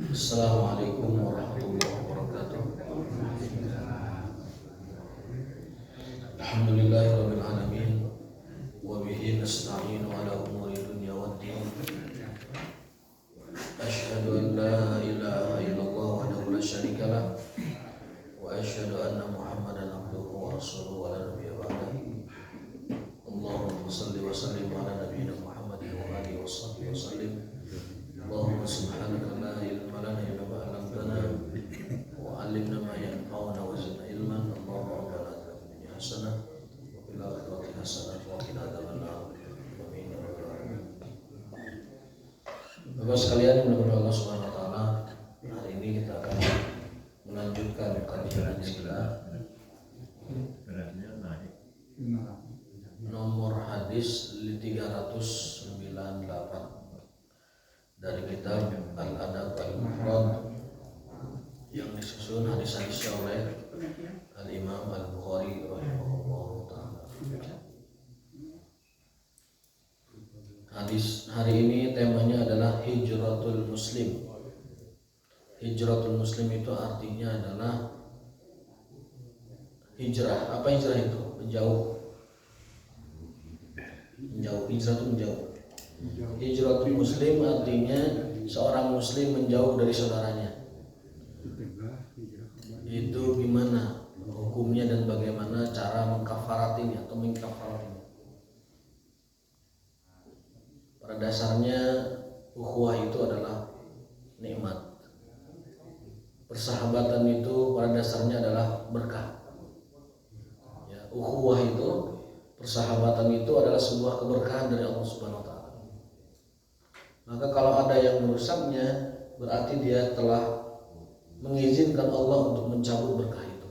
Assalamualaikum warahmatullahi wabarakatuh. Alhamdulillahirabbil alamin wa bihi nasta'inu ala umuri dunya waddin. Asyhadu an la ilaha illallah wahdahu la syarika lah wa asyhadu anna Muhammadan abduhu wa rasuluhu wa la nabiyya ba'dahu. Allahumma shalli wa sallim ala nabiyyina Muhammadin wa alihi washabbihi wasallim. Allahumma subhanaka la ilma lana illa ma 'allamtana wa 'allimna ma yanfa'una wa zidna ilman. Allahumma rabbana atina fid dunya hasanah wa fil akhirati hasanah wa qina adzabannar. Amin ya rabbal alamin. Bapak sekalian yang dimuliakan Allah Subhanahu wa taala, hari ini kita akan melanjutkan kajian kita nomor hadis 398 dari kitab Al-Adab Al-Mufrad yang disusun hadis-hadisnya oleh Al-Imam Al-Bukhari rahimahullah ta'ala. Hadis hari ini temanya adalah hijratul muslim. Hijratul muslim itu artinya adalah hijrah. Apa hijrah itu? Menjauh. Hijrah itu menjauh. Hijratul muslim artinya seorang muslim menjauh dari saudaranya. Itu gimana hukumnya dan bagaimana cara mengkafaratinya atau mengkafaratinya. Pada dasarnya ukhuwah itu adalah nikmat. Persahabatan itu pada dasarnya adalah berkah. Ya, ukhuwah itu, persahabatan itu adalah sebuah keberkahan dari Allah Subhanahu wa taala. Maka kalau ada yang merusaknya, berarti dia telah mengizinkan Allah untuk mencabut berkah itu.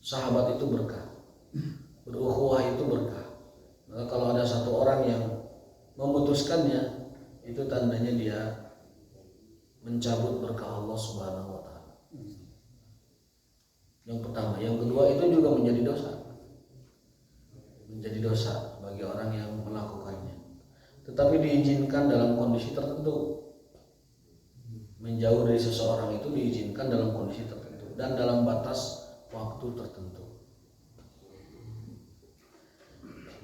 Sahabat itu berkah, berukhuwah itu berkah. Maka kalau ada satu orang yang memutuskannya, itu tandanya dia mencabut berkah Allah Subhanahu wa taala. Yang pertama, yang kedua itu juga menjadi dosa. Menjadi dosa bagi orang yang melakukannya. Tetapi diizinkan dalam kondisi tertentu. Menjauh dari seseorang itu diizinkan dalam kondisi tertentu dan dalam batas waktu tertentu.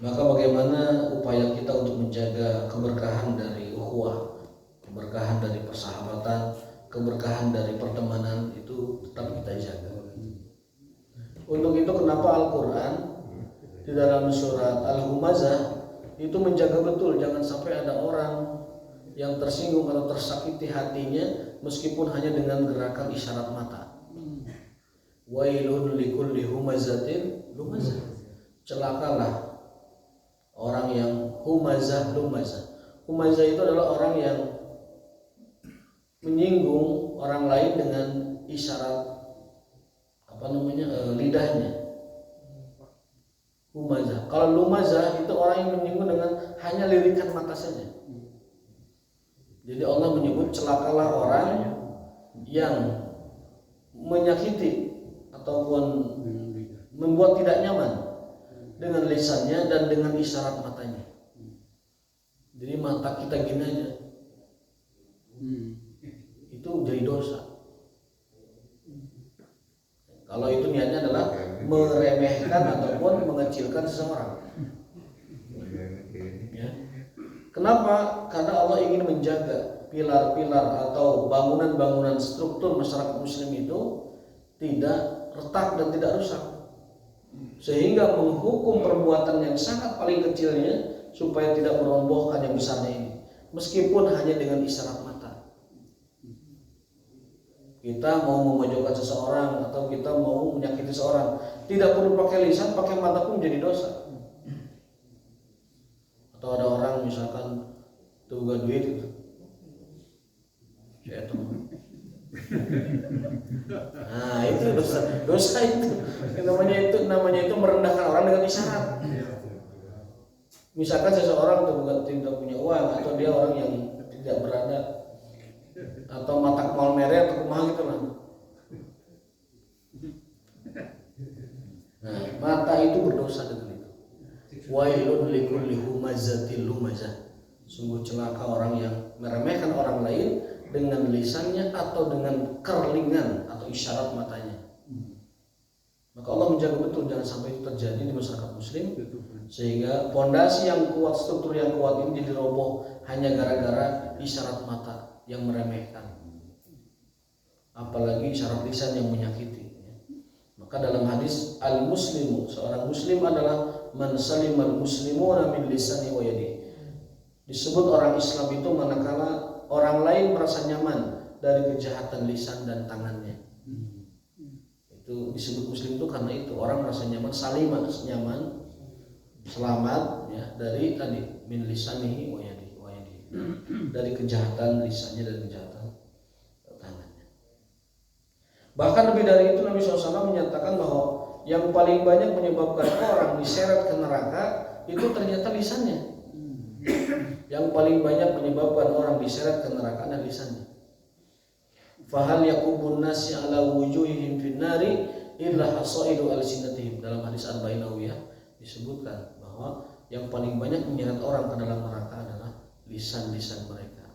Maka bagaimana upaya kita untuk menjaga keberkahan dari ukhuwah, keberkahan dari persahabatan, keberkahan dari pertemanan itu tetap kita jaga. Untuk itu kenapa Al-Quran di dalam surat Al-Humazah itu menjaga betul jangan sampai ada orang yang tersinggung atau tersakiti hatinya meskipun hanya dengan gerakan isyarat mata. Wailun likulli humazatin lumazah. Celakalah orang yang humazah lumazah. Humazah itu adalah orang yang menyinggung orang lain dengan isyarat lidahnya. Humazah. Kalau lumazah itu orang yang menyinggung dengan hanya lirikan mata saja. Jadi Allah menyebut celakalah orang yang menyakiti ataupun membuat tidak nyaman dengan lisannya dan dengan isyarat matanya. Jadi mata kita gini aja, itu jadi dosa. Kalau itu niatnya adalah meremehkan ataupun mengecilkan seseorang. Ya. Kenapa? Karena Allah ingin menjaga pilar-pilar atau bangunan-bangunan struktur masyarakat muslim itu tidak retak dan tidak rusak. Sehingga menghukum perbuatan yang sangat paling kecilnya supaya tidak merobohkan yang besarnya ini. Meskipun hanya dengan isyarat mata. Kita mau memojokkan seseorang atau kita mau menyakiti seseorang, tidak perlu pakai lisan, pakai mata pun menjadi dosa. Atau ada orang misalkan tugas duit itu, saya tahu. Nah itu dosa itu. Namanya itu merendahkan orang dengan isyarat. Misalkan seseorang tidak punya uang atau dia orang yang tidak berada atau mata mal merah atau kumaha gitu lah. Nah, mata itu berdosa dengan itu. Wailun likulli humazatil lumazah. Sungguh celaka orang yang meremehkan orang lain dengan lisannya atau dengan kerlingan atau isyarat matanya. Maka Allah menjaga betul jangan sampai itu terjadi di masyarakat muslim, sehingga fondasi yang kuat, struktur yang kuat ini jadi roboh hanya gara-gara isyarat mata yang meremehkan, apalagi isyarat lisan yang menyakiti. Maka dalam hadis al-muslimu, seorang muslim adalah man salimal muslimuna min lisani wa yadihi. Disebut orang Islam itu manakala orang lain merasa nyaman dari kejahatan lisan dan tangannya. Itu disebut muslim itu karena itu orang merasa nyaman, salimah, nyaman, selamat ya dari tadi min lisanihi wa yadihi, dari kejahatan lisannya dan kejahatan tangannya. Bahkan lebih dari itu Nabi SAW menyatakan bahwa yang paling banyak menyebabkan orang diseret ke neraka itu ternyata lisannya. Yang paling banyak menyebabkan orang diseret ke neraka adalah lisannya. Fahal yakubun nasi ala wujuhihim finnari illa hasaidu alsinatihim. Dalam hadis Arba'in Nawawiyah disebutkan bahwa yang paling banyak menyeret orang ke dalam neraka adalah lisan-lisan mereka.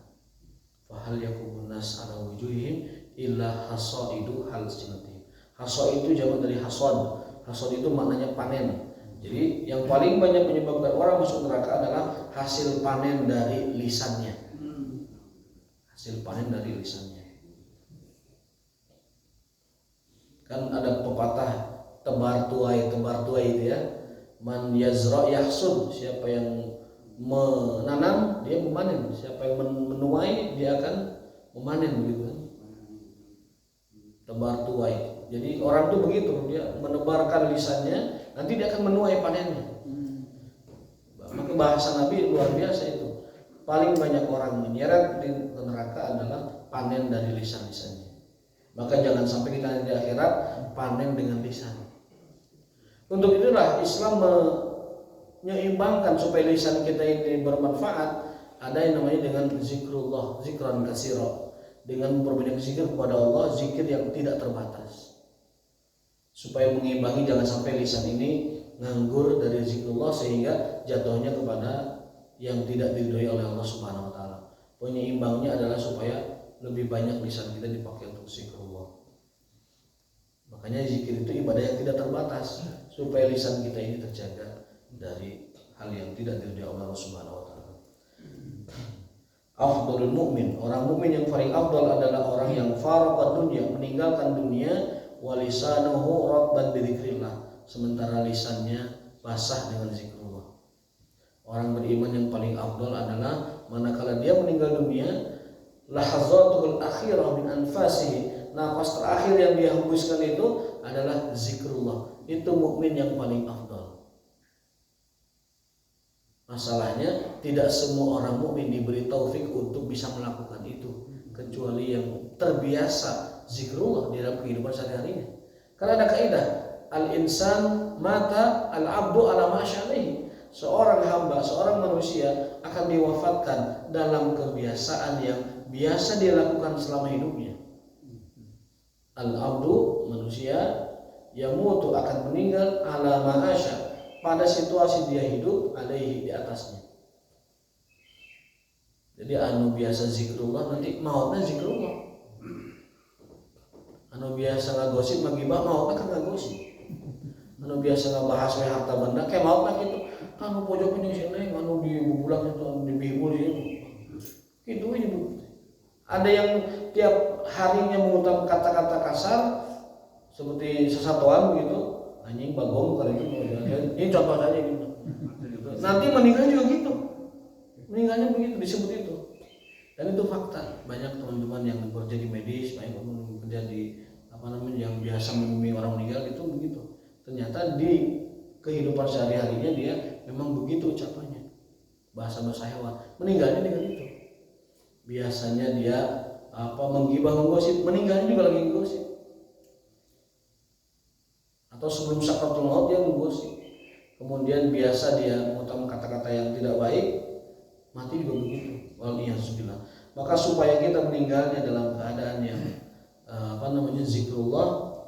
Fahal yakubun nas ala wujuhihim illa hasaidu alsinatihim. Hasad itu jamak dari hasad. Hasad itu maknanya panen. Jadi yang paling banyak menyebabkan orang masuk neraka adalah hasil panen dari lisannya. Hasil panen dari lisannya. Kan ada pepatah tebar tuai itu ya. Man yazra yahsud, siapa yang menanam dia memanen, siapa yang menuai dia akan memanen, begitu kan. Tebar tuai. Jadi orang tuh begitu, dia menebarkan lisannya, nanti dia akan menuai panennya. Maka bahasa Nabi luar biasa itu. Paling banyak orang menyeret di neraka adalah panen dari lisan-lisannya. Maka jangan sampai kita di akhirat panen dengan lisan. Untuk itulah Islam menyeimbangkan supaya lisan kita ini bermanfaat. Ada yang namanya dengan zikrullah, zikran katsira, dengan memperbanyak zikir kepada Allah, zikir yang tidak terbatas. Supaya mengimbangi jangan sampai lisan ini nganggur dari zikrullah sehingga jatuhnya kepada yang tidak diridhoi oleh Allah Subhanahu wa taala. Penyeimbangnya adalah supaya lebih banyak lisan kita dipakai untuk zikrullah. Makanya zikir itu ibadah yang tidak terbatas supaya lisan kita ini terjaga dari hal yang tidak diridhoi oleh Allah Subhanahu wa taala. Afdhalul mu'min, orang mukmin yang paling afdal adalah orang yang faraqa dunya, meninggalkan dunia, wa lisanuhu rabban bi dzikrillah, sementara lisannya basah dengan zikrullah. Orang beriman yang paling afdal adalah manakala dia meninggal dunia, lahazatul akhirah min anfasihi, nafas terakhir yang dia hembuskan itu adalah zikrullah. Itu mukmin yang paling afdal. Masalahnya tidak semua orang mukmin diberi taufik untuk bisa melakukan itu, kecuali yang terbiasa zikrullah di dalam kehidupan sehari-harinya. Karena ada kaidah al-insan mata al-abdu ala ma'syarihi. Seorang hamba, seorang manusia akan diwafatkan dalam kebiasaan yang biasa dia lakukan selama hidupnya. Al-abdu, manusia, yamutu, akan meninggal ala ma'asya, pada situasi dia hidup, alaihi, di atasnya. Jadi anu biasa zikrullah nanti mautnya zikrullah. Anu biasa ngagosip magibah mautnya kan ngagosip. Anu biasa ngabahas we harta benda kayak mautnya gitu. Anu pojok ini sini, anu di bubulang itu, anu di bihul itu. Gitu aja Bu. Ada yang tiap harinya mengutip kata-kata kasar seperti sesatuan begitu. Anjing bagong kali ini contoh saja gitu. Nanti meninggal juga gitu. Meninggalnya begitu, disebut itu. Dan itu fakta. Banyak teman-teman yang bekerja di medis, banyak yang bekerja di yang biasa membimbing orang meninggal itu begitu. Ternyata di kehidupan sehari-harinya dia memang begitu ucapannya. Bahasa-bahasa hewan. Meninggalnya dengan itu. Biasanya dia menggibah, menggosip, meninggalnya juga lagi menggosip. Atau sebelum sakaratul maut dia menggosip. Kemudian biasa dia mengutamakan kata-kata yang tidak baik, mati juga begitu. Waliyahzubillah. Maka supaya kita meninggalnya dalam keadaan yang zikrullah,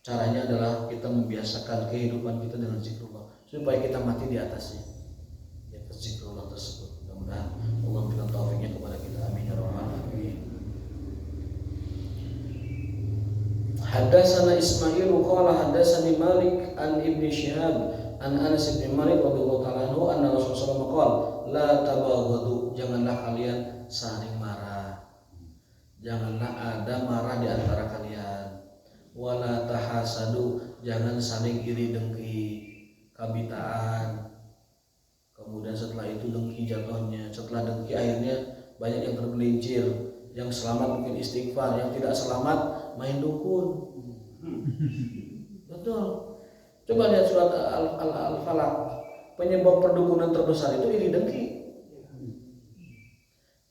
caranya adalah kita membiasakan kehidupan kita dengan zikrullah supaya kita mati di atasnya. Ya, zikrullah tersebut. Mudah-mudahan Allah berikan taufiknya kepada kita. Amin ya rabbal alamin. Haddatsana Ismail qala haddatsani Malik an Ibnu Syihab an Anas bin Malik radhiyallahu ta'ala anhu anna Rasulullah sallallahu alaihi wasallam qala la tabaghadu, janganlah kalian saling marah. Janganlah ada marah di antara kalian. Wala tahasadu, jangan saling iri dengki, kabitaan. Kemudian setelah itu dengki jatuhnya, setelah dengki akhirnya banyak yang tergelincir. Yang selamat mungkin istighfar, yang tidak selamat main dukun. Betul. Coba lihat surat Al-Falaq. Penyebab perdukunan terbesar itu iri dengki.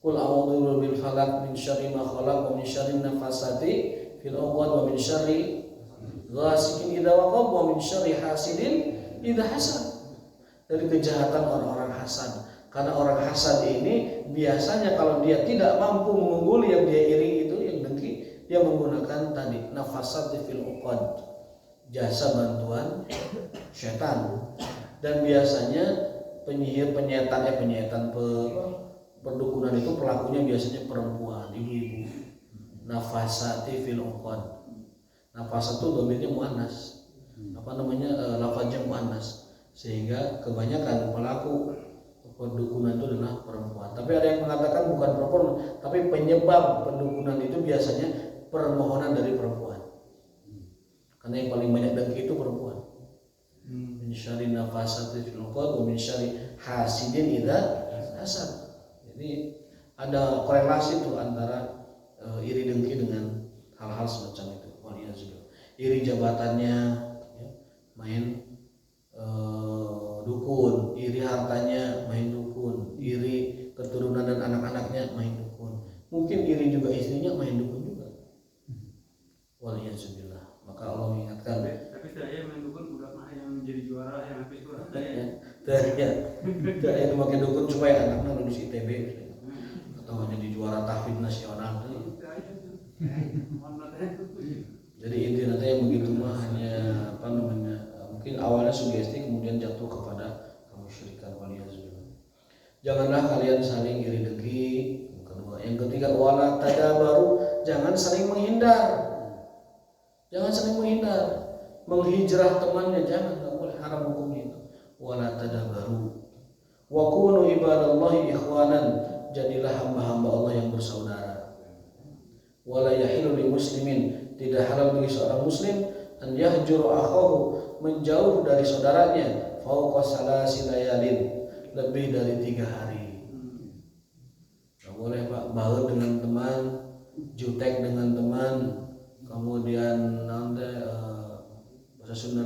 Qul a'udzu bil falaq min syarri ma khalaq wa min syarri nafasati fil 'uqad wa min syarri ghasikin idza waqab wa min syarri hasidin idza hasad. Dari kejahatan orang-orang hasad. Karena orang hasad ini biasanya kalau dia tidak mampu mengungguli yang dia iri itu, yang dengki, dia menggunakan tadi nafasat fil uqad, jasa bantuan setan. Dan biasanya penyetan perdukunan itu pelakunya biasanya perempuan, ibu-ibu. Nafasati fil uqad. Nafasat itu domirnya muannas. Lafaznya muannas. Sehingga kebanyakan pelaku perdukunan itu adalah perempuan. Tapi ada yang mengatakan bukan perempuan, tapi penyebab perdukunan itu biasanya permohonan dari perempuan. Karena yang paling banyak dengki itu perempuan. Min syarri nafasati fil uqad wa min syarri hasidin idza hasad. Jadi ada korelasi itu antara iri dengki dengan hal-hal semacam itu. Waliyahzubillah. Iri jabatannya, ya, main dukun, iri hartanya main dukun, iri keturunan dan anak-anaknya main dukun. Mungkin iri juga istrinya main dukun juga. Waliyahzubillah. Maka Allah mengingatkan. Tapi saya main dukun budak mah yang jadi juara yang habis itu saya. Tidak yang memakai dukun supaya anaknya lulus ITB atau menjadi juara tahfidz nasional. Jadi intinya yang begitu mah hanya mungkin awalnya sugesti kemudian jatuh kepada kemusyrikan. Waliyahzubillah. Janganlah kalian saling iri dengki. Yang ketiga wala tadabaru, jangan saling menghindar. Jangan saling menghindar. Menghijrah temannya jangan, enggak boleh, haram hukumnya itu. Wala tadabaru. Wa kunu ibadallahi ikhwanan, jadilah hamba-hamba Allah yang bersaudara. Wala yahilu lil muslimin, tidak halal bagi seorang muslim an yahjuru akhahu, menjauh dari saudaranya fauqa salasi layalin, lebih dari 3 hari. Enggak boleh Pak, baur dengan teman, jutek dengan teman, kemudian bahasa Sunda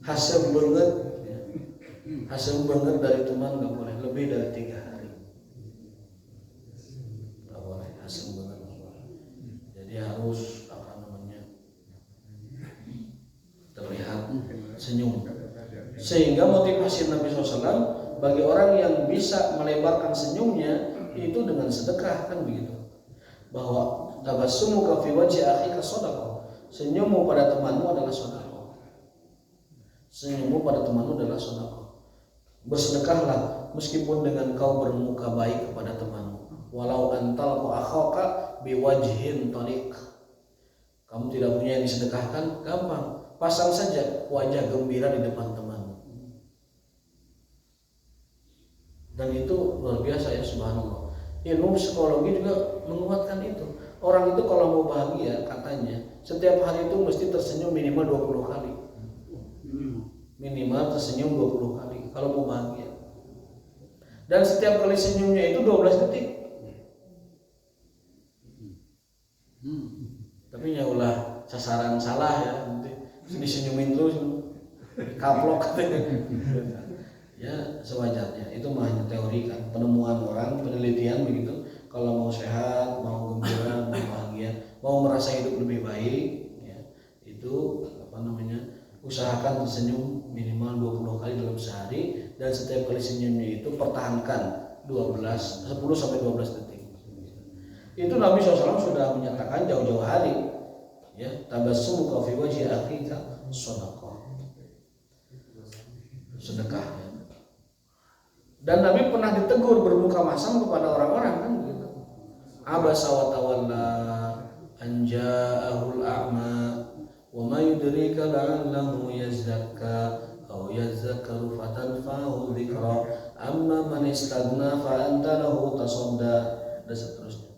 hasem banget, ya. Hasem banget dari teman enggak boleh lebih dari 3 hari. Enggak boleh hasem banget. Jadi harus terlihat senyum. Sehingga motivasi Nabi SAW bagi orang yang bisa melebarkan senyumnya itu dengan sedekah, kan begitu. Bahwa tabassumuka fi wajhi akhika shadaqah. Senyummu pada temanmu adalah sedekah. Senyummu pada temanmu adalah sedekah. Bersedekahlah meskipun dengan kau bermuka baik kepada temanmu. Walau antal akhaka biwajhin tariq. Kamu tidak punya yang disedekahkan, gampang. Pasang saja wajah gembira di depan temanmu. Dan itu luar biasa ya, subhanallah. Ilmu psikologi juga menguatkan itu. Orang itu kalau mau bahagia katanya setiap hari itu mesti tersenyum minimal 20 kali. Minimal tersenyum 20 kali kalau mau bahagia. Dan setiap kali senyumnya itu 12 detik. Tapi ya ulah sasaran salah ya, disenyumin terus kaplok ya sewajarnya. Itu mah hanya teori kan, penemuan orang, penelitian begitu. Kalau mau sehat, mau gembira, mau bahagia, mau merasa hidup lebih baik ya, itu usahakan tersenyum minimal 20 kali dalam sehari, dan setiap kali senyumnya itu pertahankan 10 sampai 12 detik. Itu Nabi SAW sudah menyatakan jauh-jauh hari ya, tabassumuka fi wajhi akhika shadaqah, sedekah ya. Dan Nabi pernah ditegur bermuka masam kepada orang-orang kan gitu. Abasa wa tawalla an ja'ahul a'ma wa ma yudrika la'allahu yazakka aw yazakkaru fatanfa'u dzikra amma man istaghna fa anta lahu tasadda dan seterusnya.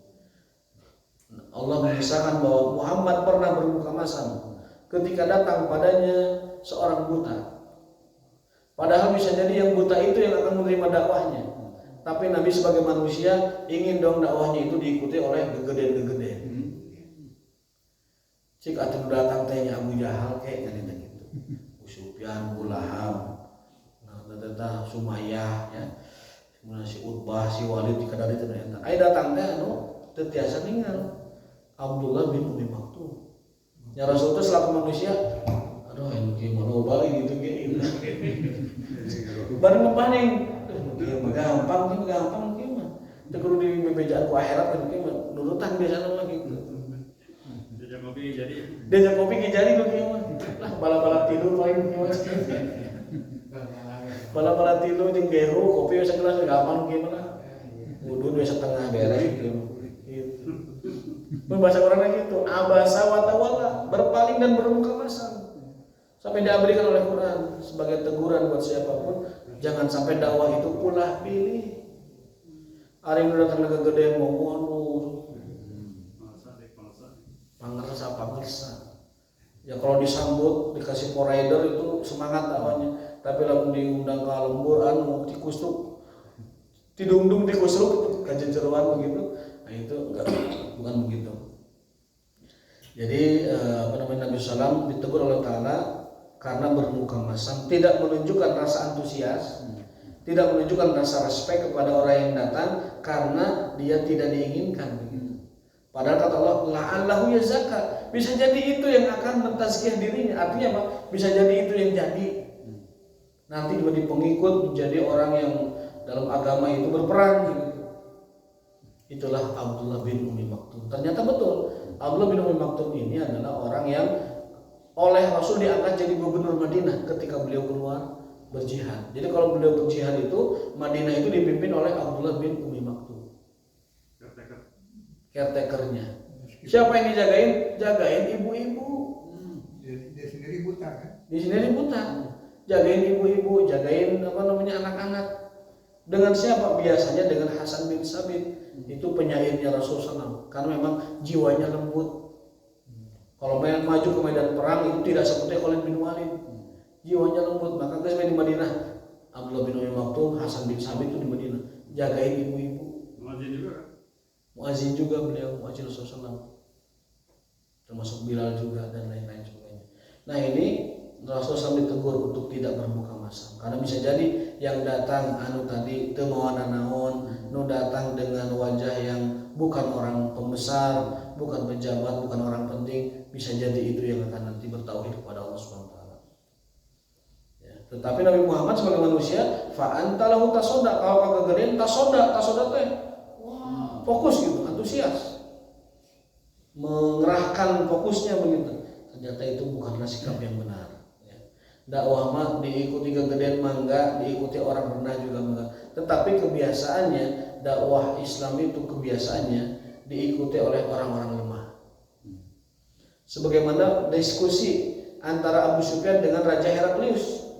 Allah mengisahkan bahwa Muhammad pernah bermuka masam ketika datang padanya seorang buta. Padahal bisa jadi yang buta itu yang akan menerima dakwahnya. Tapi Nabi sebagai manusia ingin dong dakwahnya itu diikuti oleh gegeden-gegeden. Cik atuh datang tanya Abu Jahal kayak gitu. Abu Sufyan, Abu Lahab, nah Sumayyah ya. Kemudian si Utbah, si Walid dikadari teh eta. Ai datang teh anu teu tiasa ninggal Abdullah bin Umi Maktum. Ya Rasul teh selaku manusia, aduh anu kieu mah balik gitu ge. Bareng paning, kieu mah gampang kieu mah. Teu kudu dibebejaan ku akhirat kan kieu mah nurutan biasana mah gitu. Diajak kopi jadi kok kieu mah. Lah bala-bala tidur paling kieu mah. Bala-bala tidur jeung gehu kopi we sagelas gampang kieu mah. Wudhu we setengah beres kieu. Bahasa orangnya gitu, abasa wa tawalla, berpaling dan bermuka masam. Sampai diberikan oleh Quran sebagai teguran buat siapapun, jangan sampai dakwah itu ulah pilih. Ari nu datang ke gede mau pangersa pangersa. Ya kalau disambut dikasih rider itu semangat dakwahnya, tapi lamun diundang ke lembur anu tikus tuh tidungdung tikus lu kajenjeruan begitu. Nah itu enggak, bukan begitu. Jadi Nabi Sallam ditegur oleh Ta'ala karena bermuka masam, tidak menunjukkan rasa antusias, tidak menunjukkan rasa respect kepada orang yang datang karena dia tidak diinginkan begitu. Padahal kata Allah, la'allahu yazakka, bisa jadi itu yang akan mentazkiyah dirinya. Artinya apa? Bisa jadi itu yang jadi. Nanti menjadi pengikut, menjadi orang yang dalam agama itu berperan gitu. Itulah Abdullah bin Umi Maktum. Ternyata betul, Abdullah bin Umi Maktum ini adalah orang yang oleh Rasul diangkat jadi gubernur Madinah ketika beliau keluar berjihad. Jadi kalau beliau berjihad itu Madinah itu dipimpin oleh Abdullah bin Umi Maktum. Caretakernya. Siapa yang dijagain? Jagain ibu-ibu. Dia sendiri buta kan? Di sini buta. Jagain ibu-ibu, jagain anak-anak. Dengan siapa? Biasanya dengan Hasan bin Sabit. Itu penyairnya Rasulullah SAW. Karena memang jiwanya lembut. Kalau maju ke medan perang itu tidak seperti Khalid bin Walid. Jiwanya lembut. Maka ketika di Madinah, Abdullah bin Umi Maktum, Hasan bin Sabit itu di Madinah. Jagain ibu-ibu. Muazin juga beliau, muazin Rasulullah SAW. Termasuk Bilal juga dan lain-lain sebagainya. Nah ini Rasulullah SAW ditegur untuk tidak bermuka masam. Karena bisa jadi yang datang anu tadi teu mawana naon, nu datang dengan wajah yang bukan orang pembesar, bukan pejabat, bukan orang penting, bisa jadi itu yang akan nanti bertauhid kepada Allah Subhanahu wa taala. Ya, tetapi Nabi Muhammad sebagai manusia, fa anta lahu tasoda, kalau kegedean tasoda teh. Wah, fokus gitu, antusias. Mengerahkan fokusnya begitu. Ternyata itu bukanlah sikap yang benar. Dakwah mah diikuti kegedean mangga, diikuti orang rendah juga mangga. Tetapi kebiasaannya dakwah Islam itu kebiasaannya diikuti oleh orang-orang lemah. Sebagaimana diskusi antara Abu Sufyan dengan Raja Heraklius.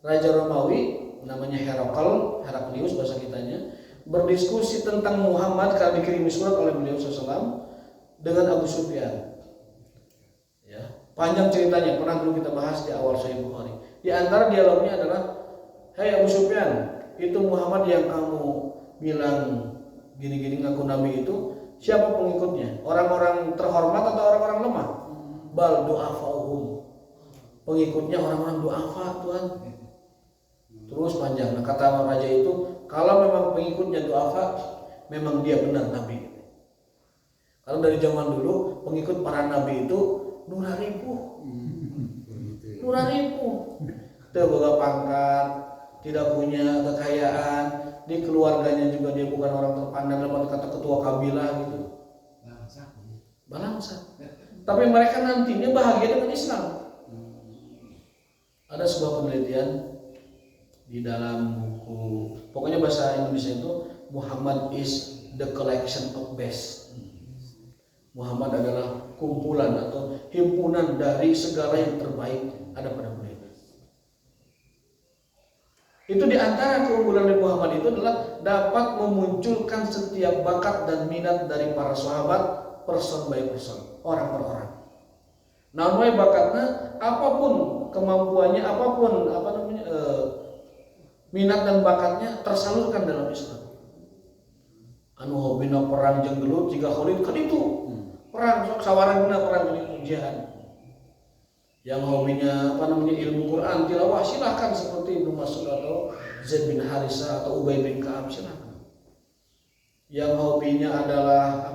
Raja Romawi namanya Heraklius bahasa kitanya, berdiskusi tentang Muhammad karena dikirimi surat oleh beliau SAW dengan Abu Sufyan. Panjang ceritanya, pernah dulu kita bahas di awal Sahih Bukhari. Di antara dialognya adalah, "Hai Abu Sufyan, itu Muhammad yang kamu bilang gini-gini ngaku nabi itu, siapa pengikutnya? Orang-orang terhormat atau orang-orang lemah?" Bal du'afa'uhum. Pengikutnya orang-orang du'afa, Tuhan. Terus panjang. Nah, kata raja itu, kalau memang pengikutnya du'afa, memang dia benar nabi. Karena dari zaman dulu pengikut para nabi itu Nurah ribu, tidak boga pangkat, tidak punya kekayaan, di keluarganya juga dia bukan orang terpandang dalam kata ketua kabilah gitu. Balangsa. Tapi mereka nantinya bahagia dengan Islam. Ada sebuah penelitian di dalam buku buku, pokoknya bahasa Indonesia itu Muhammad is the collection of best. Muhammad adalah kumpulan atau himpunan dari segala yang terbaik ada pada beliau. Itu di antara keunggulan Nabi Muhammad itu adalah dapat memunculkan setiap bakat dan minat dari para sahabat person by person, orang per orang. Namun bakatnya apapun kemampuannya, apapun minat dan bakatnya tersalurkan dalam Islam. Anu hobina perang jeung gelut jika Khalid kan itu perang sok sawaragna perang ini jihad. Yang hobinya ilmu Quran tilawah silahkan seperti Ibnu Mas'ud atau Zaid bin Harisah atau Ubay bin Ka'ab silahkan. Yang hobinya adalah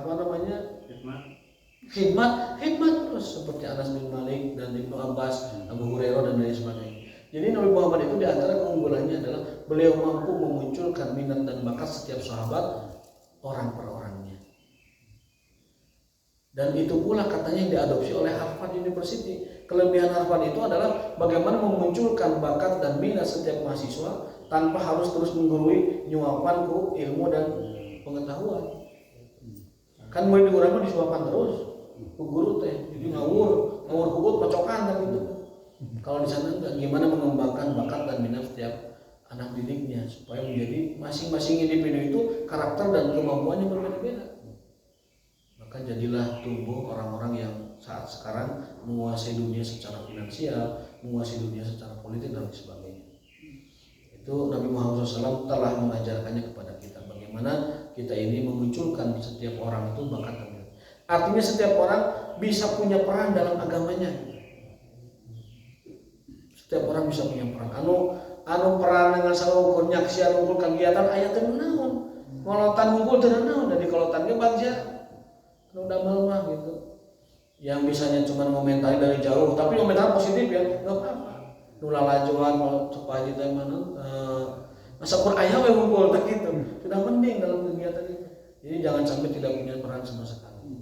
khidmat terus seperti Anas bin Malik dan Ibnu Abbas, Abu Hurairah dan lain sebagainya. Jadi Nabi Muhammad itu di antara keunggulannya adalah beliau mampu memunculkan minat dan bakat setiap sahabat orang per orangnya. Dan itu pula katanya yang diadopsi oleh Harvard University. Kelebihan Harvard itu adalah bagaimana memunculkan bakat dan minat setiap mahasiswa tanpa harus terus menggurui nyuapan ku ilmu dan pengetahuan. Kan mulai diurang disuapan terus ku guru teh, jadi ngawur hubut pacokan kan gitu. Kalau di sana enggak, gimana mengembangkan bakat dan minat setiap anak didiknya supaya menjadi masing-masing individu itu karakter dan kemampuannya berbeda-beda. Maka jadilah tumbuh orang-orang yang saat sekarang menguasai dunia secara finansial, menguasai dunia secara politik dan sebagainya. Itu Nabi Muhammad SAW telah mengajarkannya kepada kita bagaimana kita ini memunculkan setiap orang itu bakat dan minat. Artinya setiap orang bisa punya peran dalam agamanya. Setiap orang bisa punya peran. Anu peran dengan saukur nyaksian unggul kegiatan ayat naon. Ngolotan unggul teu naon, jadi kolotan ge bagja. Udah mah gitu, yang bisanya cuma ngomentari dari jauh, tapi komentar positif ya, nggak apa-apa. Nula lajuan mau supaya kita mana, masa Quran ayah ngumpul tak gitu, sudah mending dalam kegiatan itu. Jadi jangan sampai tidak punya peran sama sekali.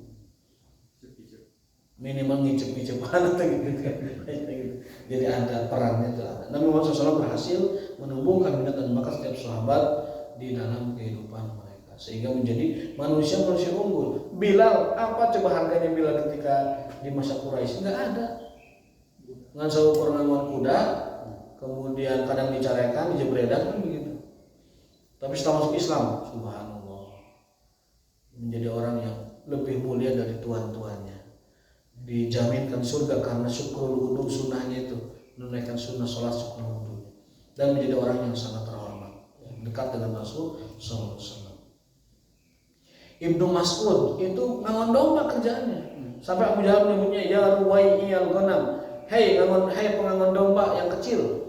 Minimal ngicip atau gitu kan. Jadi ada perannya itu ada. Nabi Muhammad SAW berhasil menumbuhkan minat dan bakat setiap sahabat di dalam kehidupan mereka, sehingga menjadi manusia unggul. Bilal, apa coba harganya Bilal ketika di masa Quraisy? Nggak ada. Ngan saukur ngangon kuda, kemudian kadang dicarekan, dijebredan kan begitu. Tapi setelah masuk Islam, subhanallah, menjadi orang yang lebih mulia dari tuan-tuannya. Dijaminkan surga karena syukrul wudu, sunnahnya itu menunaikan sunnah sholat syukrul wudu, dan menjadi orang yang sangat terhormat, dekat dengan Rasul sallallahu alaihi wasallam. Ibnu Mas'ud itu ngangon domba kerjaannya, sampai Abu Jahal menyebutnya ya ruwaiyal ghanam, hei pengangon domba yang kecil,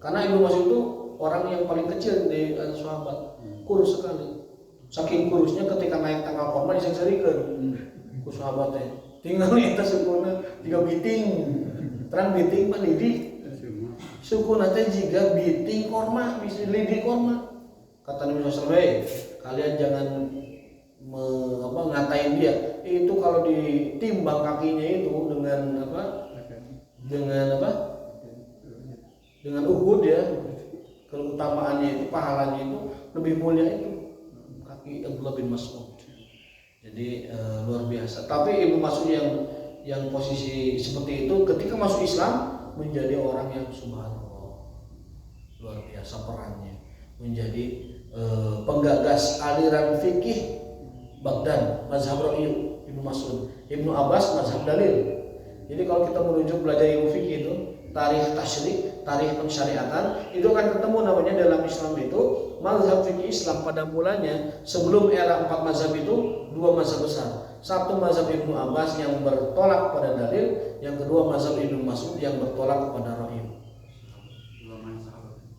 karena Ibnu Mas'ud itu orang yang paling kecil di sahabat, kurus sekali. Saking kurusnya ketika naik tangga korma disengserikan ku sahabatnya, tinggal eta sukuna jika biting terang biting mah lidi sukuna teh jika biting korma bisa lidi korma. Kata Nabi SAW, kalian jangan ngatain dia. Itu kalau ditimbang kakinya itu dengan Uhud ya, keutamaannya itu, pahalanya itu lebih mulia itu kaki Abdullah bin Mas'ud. Jadi luar biasa. Tapi Ibnu Mas'ud yang posisi seperti itu ketika masuk Islam menjadi orang yang subhanallah luar biasa perannya, menjadi penggagas aliran fikih Baghdad, mazhab Ra'i' Ibnu Mas'ud. Ibnu Abbas mazhab dalil. Jadi kalau kita merujuk belajar ilmu fikih itu, tarikh tasyri', tarikh pensyariatan, itu akan ketemu namanya dalam Islam itu mazhab fikih Islam pada mulanya sebelum era 4 mazhab itu 2 mazhab besar. Satu mazhab Ibnu Abbas yang bertolak pada dalil, yang kedua mazhab Ibnu Mas'ud yang bertolak kepada Ra'i'.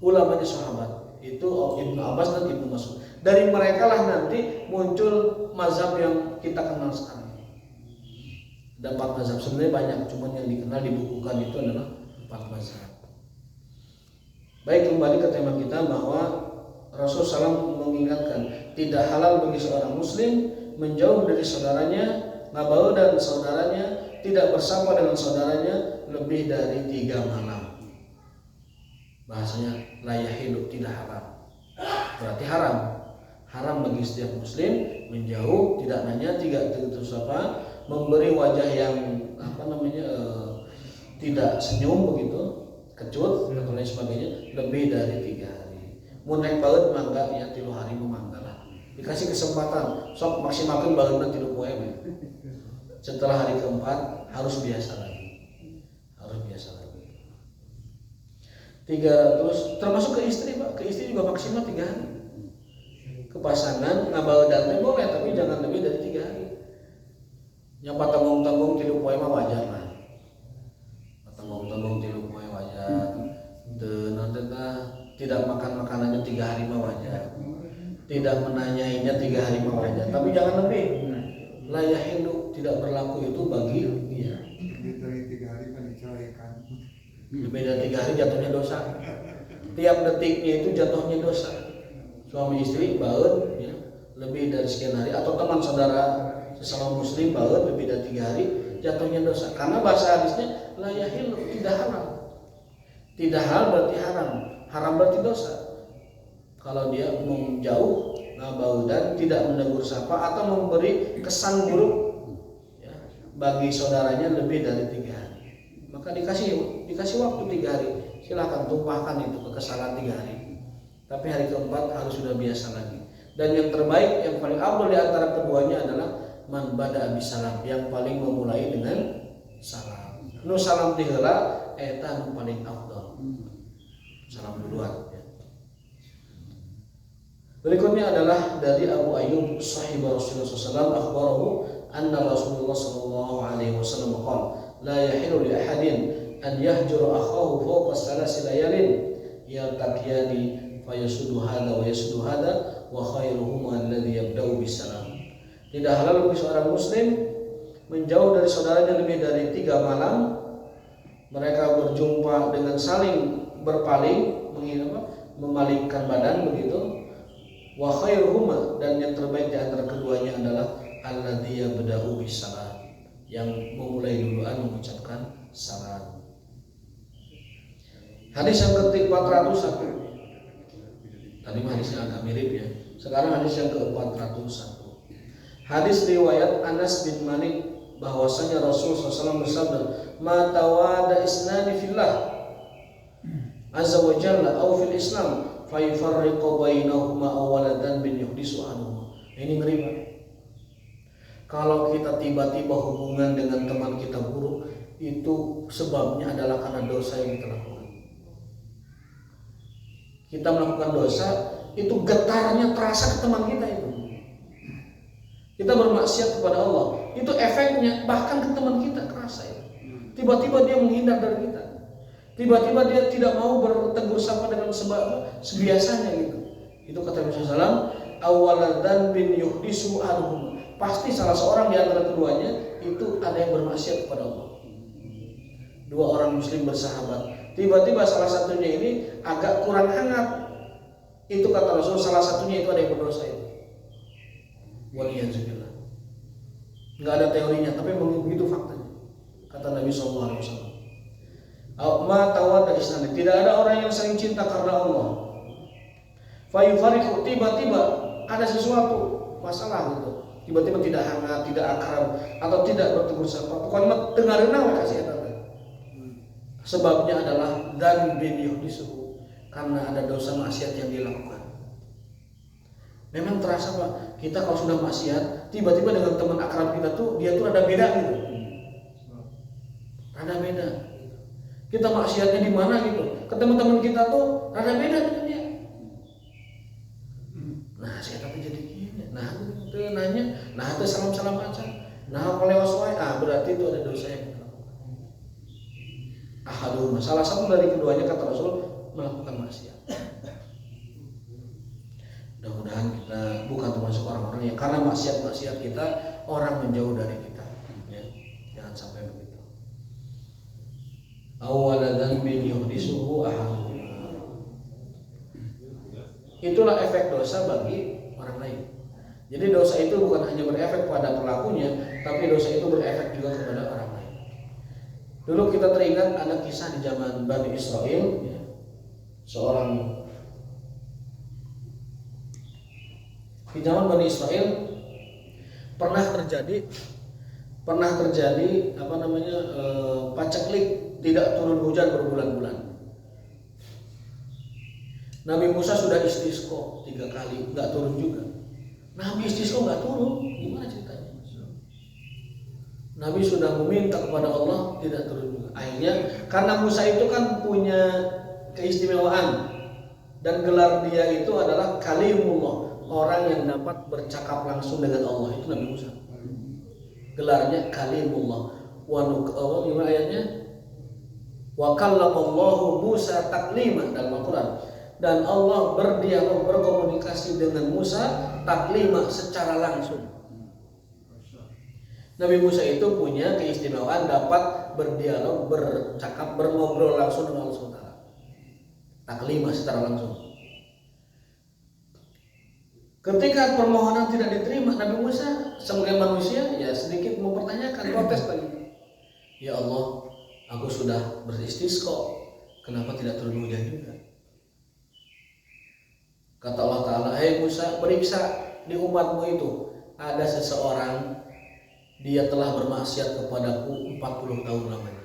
Ulamanya sahabat itu Ibnu Abbas dan Ibnu Mas'ud. Dari mereka lah nanti muncul mazhab yang kita kenal sekarang. Ada 4 mazhab, sebenarnya banyak, cuman yang dikenal dibukukan itu adalah 4 mazhab. Baik, kembali ke tema kita bahwa Rasulullah SAW mengingatkan tidak halal bagi seorang muslim menjauh dari saudaranya, ngabaul dan saudaranya, tidak bersama dengan saudaranya lebih dari 3 malam. Bahasanya la yahilu, tidak halal. berarti haram. Haram bagi setiap muslim menjauh, tidak nanya memberi wajah yang tidak senyum begitu, kecut atau lain sebagainya lebih dari 3 hari. Mun rek baeut mangga ya 3 hari mangga lah. Dikasih kesempatan sok maksimalkan baeutna 3 poe. Setelah hari keempat harus biasa lagi. Terus termasuk ke istri, Pak. Ke istri juga maksimal 3 hari. Ke pasangan ngabaeudan teh boleh, tapi jangan lebih dari 3 hari. Yang patanggung-tanggung 3 poe mah wajar lah. Patanggung-tanggung 3 poe wajar. Teu tidak makan makanannya 3 hari mah wajar. Tidak menanyainya 3 hari mah wajar. Tapi jangan lebih. La yahilu, tidak berlaku itu bagi dia. Lebih dari 3 hari kan diceraikan. Lebih dari 3 hari jatuhnya dosa. Tiap detiknya itu jatuhnya dosa. Suami istri baut ya, lebih dari sekian hari, atau teman saudara sesama muslim baut lebih dari 3 hari jatuhnya dosa. Karena bahasa hadisnya la yahilu, tidak halal. Tidak halal berarti haram. Haram berarti dosa. Kalau dia menjauh ngabaudan, tidak menegur sapa atau memberi kesan buruk ya, bagi saudaranya lebih dari 3 hari, maka dikasih waktu 3 hari. Silahkan tumpahkan itu kekesalan 3 hari. Tapi hari keempat harus sudah biasa lagi. Dan yang terbaik, yang paling afdal di antara keduanya adalah man bada bisalam, yang paling memulai dengan salam. Nu salam tiheula eta nu paling afdal. Salam duluan. Berikutnya adalah dari Abu Ayyub sahib Rasulullah SAW, akhbarahu anna Rasulullah SAW qala la yahilu li ahadin an yahjura akhahu fawqa thalath layalin yaltaqiyani fayasudu hadha wa yasudu hadha wa khairuhuma alladhi yabda'u bisalam. Tidak halal bagi seorang muslim menjauh dari saudaranya lebih dari 3 malam. Mereka berjumpa dengan saling berpaling, memalingkan badan begitu. Wa khairuhuma, dan yang terbaik di antara keduanya adalah alladzi yabda'u bisalam, yang memulai duluan mengucapkan salam. Hadis yang ke-401. Tadi hadisnya agak mirip ya. Sekarang hadis yang ke-401. Hadis riwayat Anas bin Malik bahwasanya Rasulullah SAW bersabda, "Ma tawada isnani fillah azza wa jalla aw fil Islam fayufarriqu bainahuma awwaladan bin yuhdisu anhuma." Ini ngeri Pak. Kalau kita tiba-tiba hubungan dengan teman kita buruk, itu sebabnya adalah karena dosa yang kita lakukan. Kita melakukan dosa, itu getarnya terasa ke teman kita itu. Kita bermaksiat kepada Allah, itu efeknya bahkan ke teman kita terasa itu. Tiba-tiba dia menghindar dari kita. Tiba-tiba dia tidak mau bertegur sapa dengan sebiasanya gitu. Itu kata Nabi SAW, awaladan bin yuhdisu anhum. Pasti salah seorang di antara keduanya itu ada yang bermaksiat kepada Allah. 2 orang muslim bersahabat. Tiba-tiba salah satunya ini agak kurang hangat. Itu kata Rasul, salah satunya itu ada yang berdosa itu. Waliyahzubillah. Enggak ada teorinya, tapi begitu faktanya. Kata Nabi SAW. Ma tawadda isnani, tidak ada orang yang saling cinta karena Allah. Fayufariqu, tiba-tiba ada sesuatu masalah gitu. Tiba-tiba tidak hangat, tidak akrab, atau tidak bertegur sapa. Pokoknya dengarin we kasih eta. Sebabnya adalah dan bin yuhdisuhu, karena ada dosa maksiat yang dilakukan. Memang terasa Pak, kita kalau sudah maksiat, tiba-tiba dengan teman akrab kita tuh, dia tuh ada beda gitu. Ada beda. Kita maksiatnya di mana gitu. Ke teman-teman kita tuh ada beda dengan dia. Nah, saya tapi jadi gini. Nah, itu nanya, nah itu salam-salam aja. Nah, kalau lewat wae, berarti itu ada dosa yang ahadun, salah satu dari keduanya kata Rasul melakukan maksiat. Mudah-mudahan kita bukan termasuk orang-orang yang karena maksiat-maksiat kita orang menjauh dari kita ya. Jangan sampai begitu. Awaladan bin yuhdisuhu ahadun. Itulah efek dosa bagi orang lain. Jadi dosa itu bukan hanya berefek pada pelakunya, tapi dosa itu berefek juga kepada orang lain. Dulu kita teringat ada kisah di zaman Bani Israel ya. Seorang Di zaman Bani Israel pernah terjadi paceklik, tidak turun hujan berbulan-bulan. Nabi Musa sudah istisqa 3 kali, nggak turun juga. Nabi istisqa nggak turun, gimana ceritanya? Nabi sudah meminta kepada Allah, tidak turun juga. Akhirnya karena Musa itu kan punya keistimewaan dan gelar dia itu adalah Kalimullah, orang yang dapat bercakap langsung dengan Allah, itu Nabi Musa. Gelarnya Kalimullah. Gimana ayatnya? Wa kallamallahu Musa taklima dalam Al-Quran. Dan Allah berdialog, berkomunikasi dengan Musa taklima, secara langsung. Nabi Musa itu punya keistimewaan dapat berdialog, bercakap, berngobrol langsung dengan Allah SWT. Taklima, secara langsung. Ketika permohonan tidak diterima, Nabi Musa sebagai manusia ya sedikit mempertanyakan, protes lagi. Ya Allah, aku sudah beristisqa, kenapa tidak turun hujan juga? Kata Allah Ta'ala, hai Musa, periksa di umatmu itu ada seseorang, dia telah bermaksiat kepadaku 40 tahun lamanya.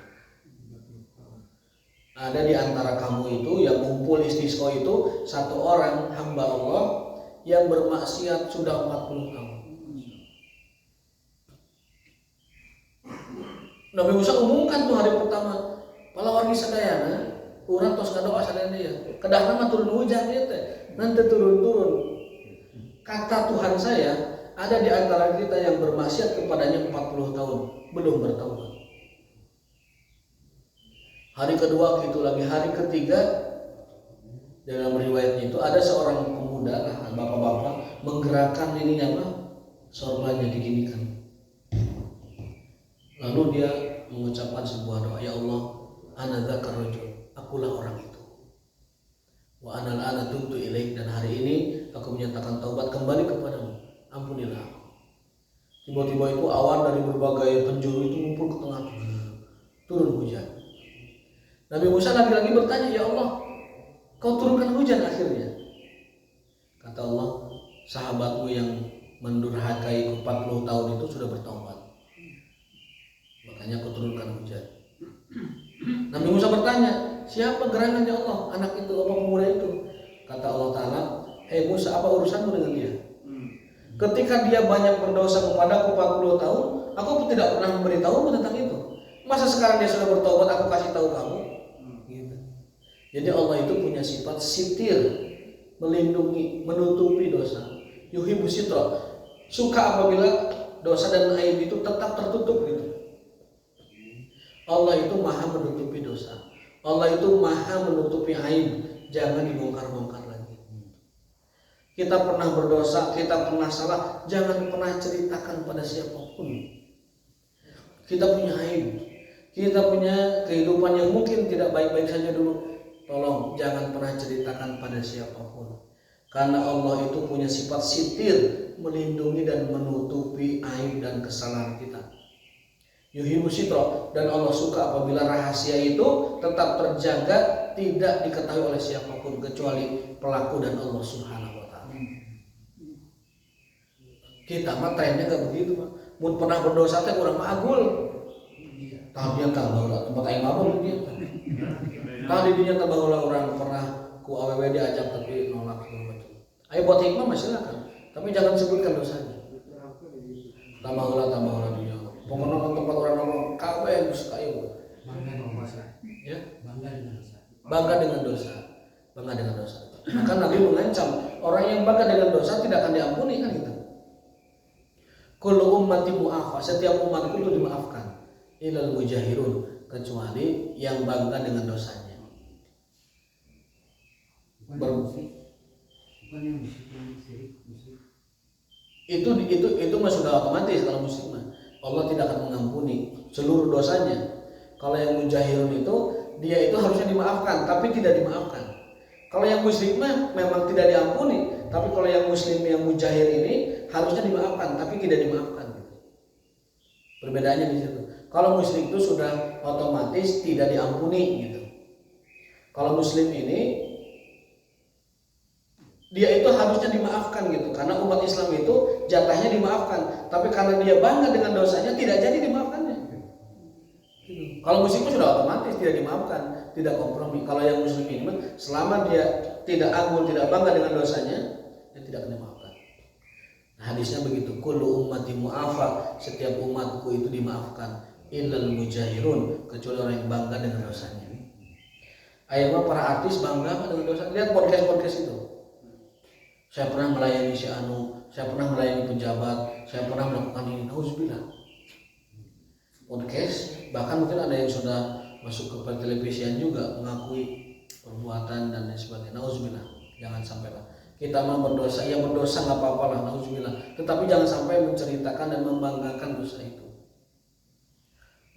Ada di antara kamu itu yang ngumpul istisqa itu satu orang hamba Allah yang bermaksiat sudah 40 tahun. Nabi Musa umumkan tuh hari pertama, pala wargi sadayana, urang tos kadoa sadayana dia. Kedah nama turun hujan dia teh, nanti turun-turun. Kata Tuhan saya, ada di antara kita yang bermaksiat kepadanya 40 tahun, belum bertaubat. Hari kedua gitu lagi, hari ketiga dalam riwayatnya itu ada seorang pemuda, bapak-bapak menggerakkan ininya mah, sorbannya diginikan. Lalu dia mengucapkan sebuah doa, ya Allah, ana dzakar rajul, akulah orang itu. Wa anal ana tubtu ilaik, dan hari ini aku menyatakan taubat kembali kepadamu. Ampunilah aku. Tiba-tiba itu awan dari berbagai penjuru itu ngumpul ke tengah, turun hujan. Nabi Musa lagi-lagi bertanya, ya Allah, kau turunkan hujan akhirnya. Kata Allah, sahabatmu yang mendurhakai 40 tahun itu sudah bertaubat, makanya kau turunkan hujan. Nabi Musa bertanya, siapa gerangan ya Allah, anak itu apa pemuda itu? Kata Allah Ta'ala, hei Musa, apa urusanmu dengan dia? Ketika dia banyak berdosa kepadaku 40 tahun, aku tidak pernah memberitahumu tentang itu. Masa sekarang dia sudah bertobat, aku kasih tahu kamu? Gitu. Jadi Allah itu punya sifat sitir, melindungi, menutupi dosa. Yuhibbu sitra, suka apabila dosa dan aib itu tetap tertutup gitu. Allah itu maha menutupi dosa. Allah itu maha menutupi aib, jangan dibongkar-bongkar lagi. Kita pernah berdosa, kita pernah salah, jangan pernah ceritakan pada siapapun. Kita punya aib, kita punya kehidupan yang mungkin tidak baik-baik saja dulu. Tolong jangan pernah ceritakan pada siapapun. Karena Allah itu punya sifat sitir, melindungi dan menutupi aib dan kesalahan kita. Yuhibbu sitra, dan Allah suka apabila rahasia itu tetap terjaga, tidak diketahui oleh siapapun kecuali pelaku dan Allah Subhanahu wa Ta'ala. Kita mah trennya gak begitu, Pak. Mun pernah berdosa teh urang mah agul. Tapi yang tambah tempat aing mabuk dia. Tadi dinya tambah orang pernah ku awewe diajak tapi nolak segala macam. Ayo buat hikmah masih silakan, tapi jangan sebutkan dosanya. Tambah ulah dia. Pokoknya tempat orang ngomong kawe geus kayu. Ya? Bangga dengan dosa. Maka Nabi mengancam orang yang bangga dengan dosa tidak akan diampuni, kan gitu. Kullu ummati mu'afa, setiap umatku itu dimaafkan. Ilal mujahirun, kecuali yang bangga dengan dosanya. Itu mah sudah otomatis kalau musyrik mah. Allah tidak akan mengampuni seluruh dosanya. Kalau yang mujahirun itu dia itu harusnya dimaafkan, tapi tidak dimaafkan. Kalau yang musyrik mah memang tidak diampuni, tapi kalau yang muslim yang mujahir ini harusnya dimaafkan, tapi tidak dimaafkan. Perbedaannya di situ. Kalau musyrik itu sudah otomatis tidak diampuni gitu. Kalau muslim ini Dia itu harusnya dimaafkan gitu, karena umat Islam itu jatahnya dimaafkan, tapi karena dia bangga dengan dosanya tidak jadi dimaafkannya. Kalau musyrik sudah otomatis tidak dimaafkan, tidak kompromi. Kalau yang muslim ini selama dia tidak anggun, tidak bangga dengan dosanya, dia tidak akan dimaafkan. Nah, hadisnya begitu, kullu ummati mu'afa, setiap umatku itu dimaafkan, illal mujahirun, kecuali orang yang bangga dengan dosanya. Akhirnya para artis bangga dengan dosa. Lihat podcast itu. Saya pernah melayani si Anu, saya pernah melayani pejabat, saya pernah melakukan ini. Nauzubillah. Podcast, bahkan mungkin ada yang sudah masuk ke televisian juga mengakui perbuatan dan lain sebagainya. Nauzubillah. Jangan sampai lah. Kita mau berdosa, ya berdosa nggak apa-apa lah, nauzubillah. Tetapi jangan sampai menceritakan dan membanggakan dosa itu.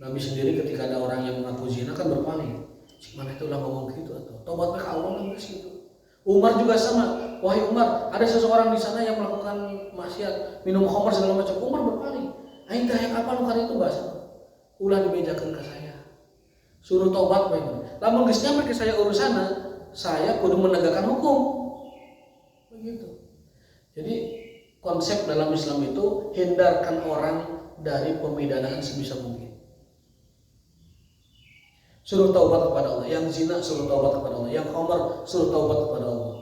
Nabi sendiri ketika ada orang yang mengaku zina kan berpaling. Mana itu lah ngomong gitu atau tobat mereka Allah nggak gitu. Umar juga sama. Wahai Umar, ada seseorang di sana yang melakukan maksiat, minum khamar segala macam. Umar berpaling. Aing teh yang apa lu itu bahasa? Ulah dibejakan ke saya. Suruh tobat bae. Lamun geus nyampe ke saya urusana, saya kudu menegakkan hukum. Begitu. Jadi konsep dalam Islam itu hindarkan orang dari pemidanaan sebisa mungkin. Suruh taubat kepada Allah. Yang zina suruh taubat kepada Allah. Yang khamar suruh taubat kepada Allah.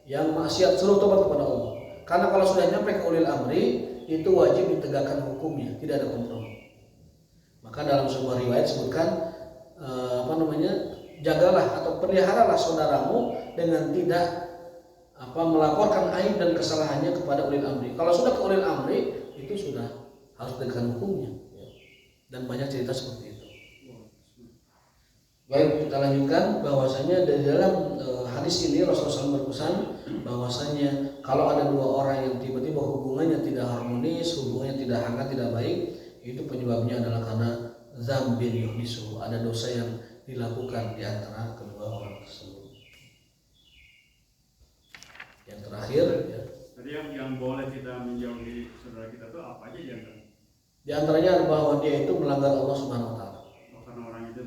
Yang maksiat suruh taubat kepada Allah. Karena kalau sudah nyampe ke ulil amri, itu wajib ditegakkan hukumnya, tidak ada kompromi. Maka dalam sebuah riwayat sebutkan jagalah atau peliharalah saudaramu dengan tidak melaporkan aib dan kesalahannya kepada ulil amri. Kalau sudah ke ulil amri, itu sudah harus tegakkan hukumnya. Dan banyak cerita seperti itu. Baik, kita lanjutkan bahwasanya dari dalam hadis ini Rasulullah SAW berpesan bahwasanya kalau ada dua orang yang tiba-tiba hubungannya tidak harmonis, hubungannya tidak hangat, tidak baik, itu penyebabnya adalah karena dzambin yuhdisu, ada dosa yang dilakukan di antara kedua orang tersebut. Yang terakhir, ya. Tadi yang boleh kita menjauhi saudara kita itu apa aja di antaranya bahwa dia itu melanggar Allah Subhanahu Wa Taala. Karena orang itu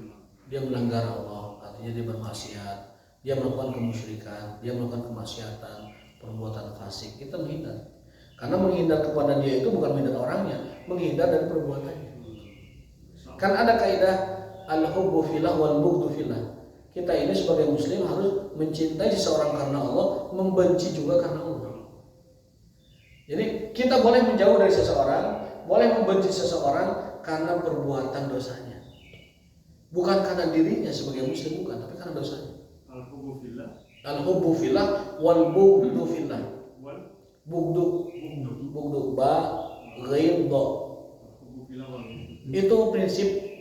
Dia melanggar Allah, artinya dia bermaksiat, dia melakukan kemusyrikan, dia melakukan kemaksiatan, perbuatan fasik. Kita menghindar. Karena menghindar kepada dia itu bukan menghindar orangnya, menghindar dari perbuatannya. Kan ada kaidah al-hubbu fillah wal bughdu fillah. Kita ini sebagai muslim harus mencintai seseorang karena Allah, membenci juga karena Allah. Jadi kita boleh menjauh dari seseorang, boleh membenci seseorang karena perbuatan dosanya. Bukan karena dirinya sebagai muslim, bukan, tapi karena dosanya. Al-hubbu fillah. Al-hubbu fillah wal bughdu fillah. Bughdu ba ghidha. Itu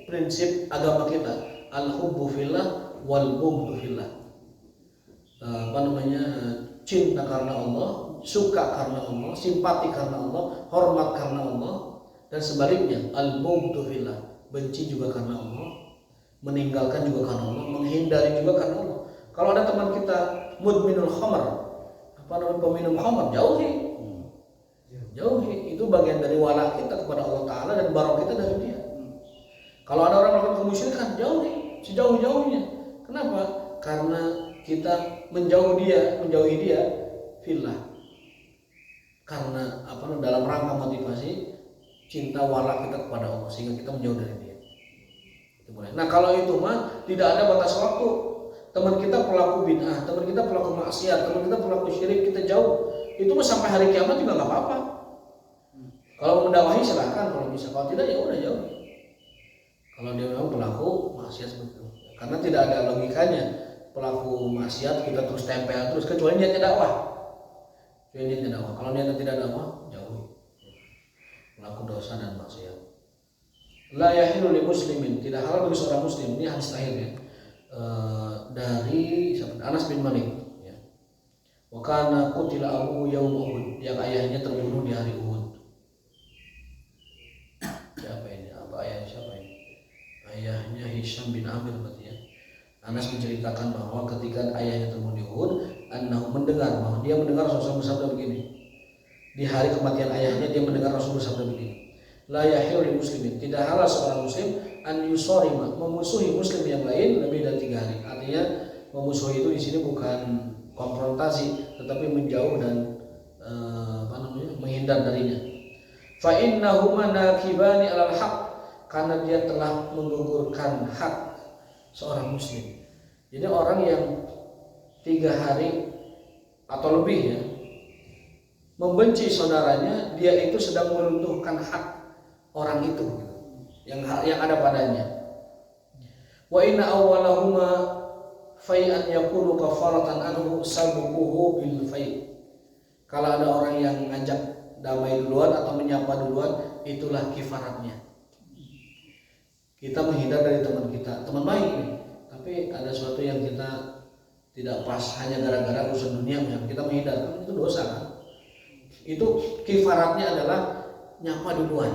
prinsip agama kita. Al-hubbu fillah wal bughdu fillah. Cinta karena Allah, suka karena Allah, simpati karena Allah, hormat karena Allah, dan sebaliknya al-bughdu fillah, benci juga karena Allah, meninggalkan juga karena Allah, menghindari juga karena Allah. Kalau ada teman kita mudminul khamar, peminum khamar, jauhi. Itu bagian dari wala kita kepada Allah Ta'ala dan barok kita dari dia. Kalau ada orang melakukan kemusyrikan, jauhi sejauh-jauhnya. Kenapa? Karena kita menjauhi dia fillah. Karena dalam rangka motivasi cinta wala kita kepada Allah, sehingga kita menjauh dari dia. Nah kalau itu mah tidak ada batas waktu. Teman kita pelaku bid'ah, teman kita pelaku maksiat, teman kita pelaku syirik, kita jauh. Itu mah sampai hari kiamat juga nggak apa-apa. Kalau mendakwahi silakan, kalau bisa. Kalau tidak ya udah jauh. Kalau dia memang pelaku maksiat seperti itu, karena tidak ada logikanya pelaku maksiat kita terus tempel terus, kecuali niatnya dakwah. Kalau niatnya tidak dakwah, jauhi. Pelaku dosa dan maksiat. La yahilu li muslimin, tidak halal bagi seorang muslim. Ini hadis terakhirnya dari Anas bin Malik, ya. Wa kana qutila abuhu yaum Uhud, yang ayahnya terbunuh di hari Uhud. Siapa ini? Ayahnya siapa ini? Ayahnya Hisham bin Amir berarti ya. Anas menceritakan bahwa ketika ayahnya terbunuh di Uhud, bahwa dia mendengar Rasulullah bersabda begini. Di hari kematian ayahnya dia mendengar Rasulullah bersabda begini. La yahilu lil muslimin, tidak halal seorang muslim an yusorima, memusuhi muslim yang lain lebih dari 3 hari. Artinya memusuhi itu di sini bukan konfrontasi, tetapi menjauh dan menghindar darinya. Fa innahuma nakibani 'alal haq, karena dia telah menggugurkan hak seorang muslim. Jadi orang yang 3 hari atau lebih ya membenci saudaranya, dia itu sedang meruntuhkan hak orang itu yang ada padanya. Wa inna awwalahuma fai'an yakunu kafaratan anhu sabuquhu bil fai'. Kalau ada orang yang ngajak damai duluan atau menyapa duluan, itulah kifaratnya. Kita menghindar dari teman kita, teman baik nih, tapi ada sesuatu yang kita tidak pas hanya gara-gara urusan dunia, kita menghindar, itu dosa kan? Itu kifaratnya adalah nyapa duluan.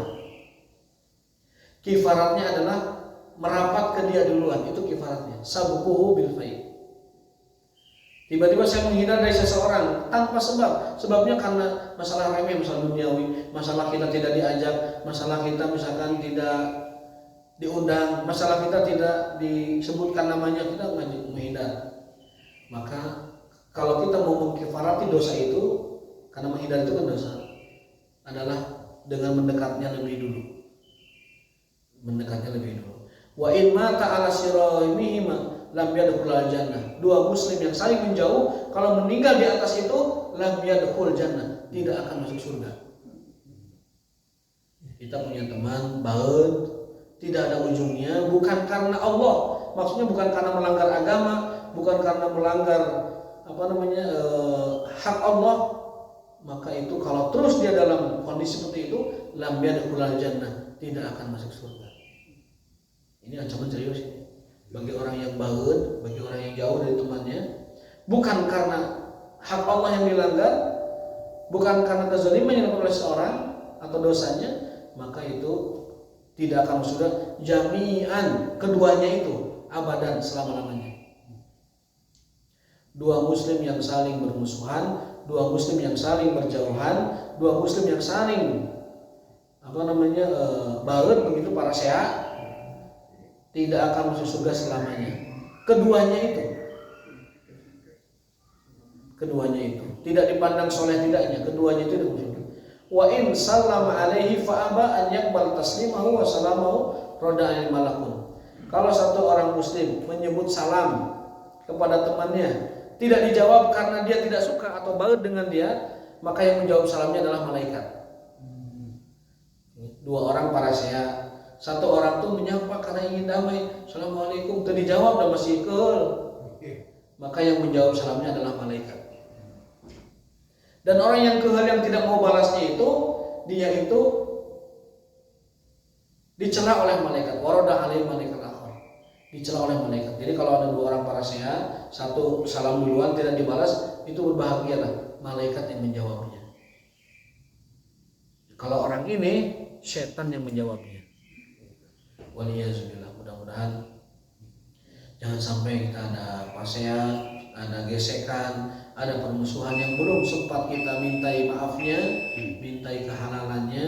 Kifaratnya adalah merapat ke dia duluan, itu kifaratnya. Sabuquhu bil fai'. Tiba-tiba saya menghindar dari seseorang tanpa sebab. Sebabnya karena masalah remeh, masalah duniawi, masalah kita tidak diajak, masalah kita misalkan tidak diundang, masalah kita tidak disebutkan namanya, kita menghindar. Maka kalau kita mau mengkifarati dosa itu, karena menghindar itu kan dosa, adalah dengan mendekatnya lebih dulu. Mendekatnya lebih dulu. Wa in mata ala siraimihima lam yadkhulul jannah. Dua muslim yang saling menjauh, kalau meninggal di atas itu lam yadkhul jannah, tidak akan masuk surga. Kita punya teman baud, tidak ada ujungnya, bukan karena Allah, maksudnya bukan karena melanggar agama, bukan karena melanggar hak Allah, maka itu kalau terus dia dalam kondisi seperti itu, lam yadkhulul jannah, tidak akan masuk surga. Ini ancaman serius ini bagi orang yang baud, bagi orang yang jauh dari temannya, bukan karena hak Allah yang dilanggar, bukan karena kezaliman yang dilakukan oleh seorang atau dosanya, maka itu tidak akan masuk surga jami'an, keduanya itu abadan, selama-lamanya. Dua muslim yang saling bermusuhan, dua muslim yang saling berjauhan, dua muslim yang saling baud begitu para sehat, tidak akan masuk surga selamanya. Keduanya itu tidak dipandang soleh tidaknya, keduanya itu tidak masuk. Wa in sallama alaihi fa aba an yaqbal taslimahu wa salamahu roda al malakun. Kalau satu orang muslim menyebut salam kepada temannya, tidak dijawab karena dia tidak suka atau baud dengan dia, maka yang menjawab salamnya adalah malaikat. Dua orang para sehat, satu orang tuh menyapa karena ingin damai, assalamualaikum, itu dijawab dan masih ikut, maka yang menjawab salamnya adalah malaikat. Dan orang yang kehal yang tidak mau balasnya itu, dia itu dicela oleh malaikat, waroda alaihi malaikat akhar, dicela oleh malaikat. Jadi kalau ada dua orang para sehat, satu salam duluan tidak dibalas, itu berbahagialah malaikat yang menjawabnya. Kalau orang ini, setan yang menjawabnya. Waliyazubillah, mudah-mudahan jangan sampai kita ada pasea, ada gesekan, ada permusuhan yang belum sempat kita mintai maafnya, mintai kehalalannya,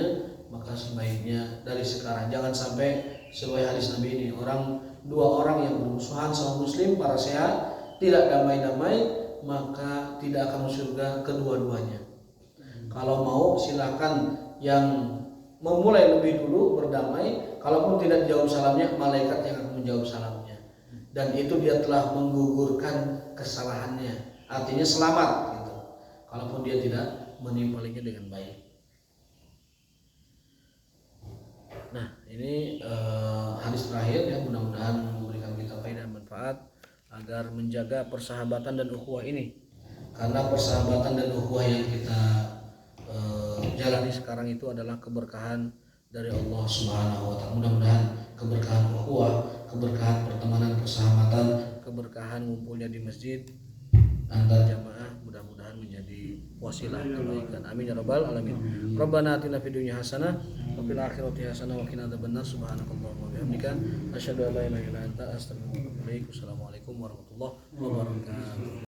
maka sebaiknya dari sekarang jangan sampai sesuai hadis Nabi ini, dua orang yang bermusuhan sama muslim para sehat tidak damai-damai, maka tidak akan masuk surga kedua-duanya. Kalau mau silakan yang memulai lebih dulu berdamai, kalaupun tidak dijawab salamnya, malaikat yang akan menjawab salamnya, dan itu dia telah menggugurkan kesalahannya, artinya selamat gitu, kalaupun dia tidak menimpalinya dengan baik. Nah ini hadis terakhir ya, mudah-mudahan memberikan kita faedah dan manfaat agar menjaga persahabatan dan ukhuwah ini, karena persahabatan dan ukhuwah yang kita jalani sekarang itu adalah keberkahan dari Allah Subhanahu wa taala. Mudah-mudahan keberkahan ukhuwah, keberkahan pertemanan, persahabatan, keberkahan ngumpulnya di masjid antar jamaah mudah-mudahan menjadi wasilah kebaikan. Amin ya rabbal alamin. Rabbana atina fid dunya hasanah wa fil akhirati hasanah wa qina adzabannar. Subhanakallahumma wa bihamdika asyhadu an la ilaha illa anta astaghfiruka wa atubu ilaik. Wassalamualaikum warahmatullahi wabarakatuh.